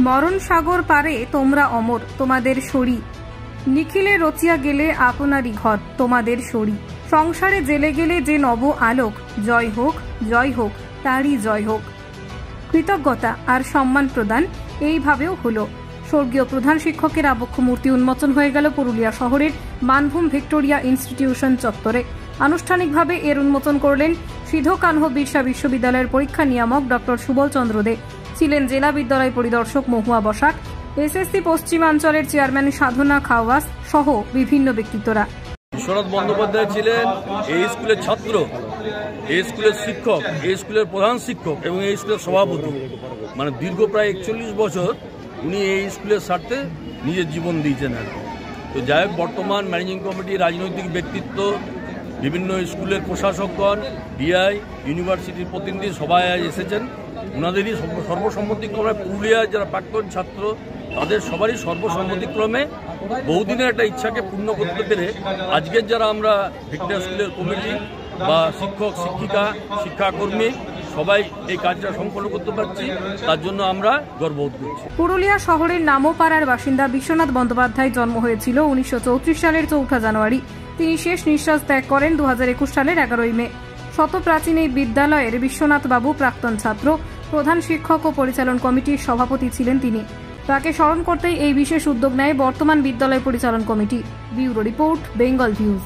মরণ সাগর পারে তোমরা অমর তোমাদের শরী, নিখিলে রচিয়া গেলে আপনারই ঘর তোমাদের শরী, সংসারে জেলে গেলে যে নব আলোক, জয় হোক তারই জয় হোক। কৃতজ্ঞতা আর সম্মান প্রদান এইভাবেও হলো। স্বর্গীয় প্রধান শিক্ষকের আবক্ষ মূর্তি উন্মোচন হয়ে গেল পুরুলিয়া শহরের মানভূম ভিক্টোরিয়া ইনস্টিটিউশন চত্বরে। আনুষ্ঠানিকভাবে এর উন্মোচন করলেন সিধো কানহো বিরসা বিশ্ববিদ্যালয়ের পরীক্ষা নিয়ামক ডক্টর সুবল চন্দ্র দে, ছিলেন জেলা বিদ্যালয় পরিদর্শক মহুয়া বসাক, এসএসসি পশ্চিমাঞ্চলের চেয়ারম্যান সাধনা খাওয়াস সহ বিভিন্ন ব্যক্তিত্বরা। বিশ্বনাথ বন্দ্যোপাধ্যায় ছিলেন এই স্কুলের ছাত্র, এই স্কুলের শিক্ষক, এই স্কুলের প্রধান শিক্ষক এবং এই স্কুলের সভাপতি। মানে দীর্ঘ প্রায় 41 বছর উনি এই স্কুলের স্বার্থে নিজের জীবন দিয়েছেন। তো যাই হোক, বর্তমান ম্যানেজিং কমিটি, রাজনৈতিক ব্যক্তিত্ব, বিভিন্ন স্কুলের প্রশাসকগণ, ডিআই, ইউনিভার্সিটির প্রতিনিধি সবাই আজ এসেছেন। ওনাদেরই সর্বসম্মতিক্রমে পুরুলিয়ার যারা প্রাক্তন ছাত্র তাদের সবারই সর্বসম্মতিক্রমে বহুদিনের একটা ইচ্ছাকে পূর্ণ করতে পেরে আজকের যারা আমরা ভিক্টোরিয়া স্কুলের কমিটি বা শিক্ষক, শিক্ষিকা, শিক্ষাকর্মী সবাই এই কাজটা সম্পন্ন করতে পারছি, তার জন্য আমরা গর্ববোধ করছি। পুরুলিয়া শহরের নামোপাড়ার বাসিন্দা বিশ্বনাথ বন্দ্যোপাধ্যায় জন্ম হয়েছিল 1934 সালের 4 জানুয়ারি। তিনি শেষ নিঃশ্বাস ত্যাগ করেন 2021 সালের 11 মে। শত প্রাচীন এই বিদ্যালয়ের বিশ্বনাথ বাবু প্রাক্তন ছাত্র, প্রধান শিক্ষক ও পরিচালন কমিটির সভাপতি ছিলেন তিনি। তাকে স্মরণ করতেই এই বিশেষ উদ্যোগ নেয় বর্তমান বিদ্যালয় পরিচালন committee. Bureau report, Bengal views.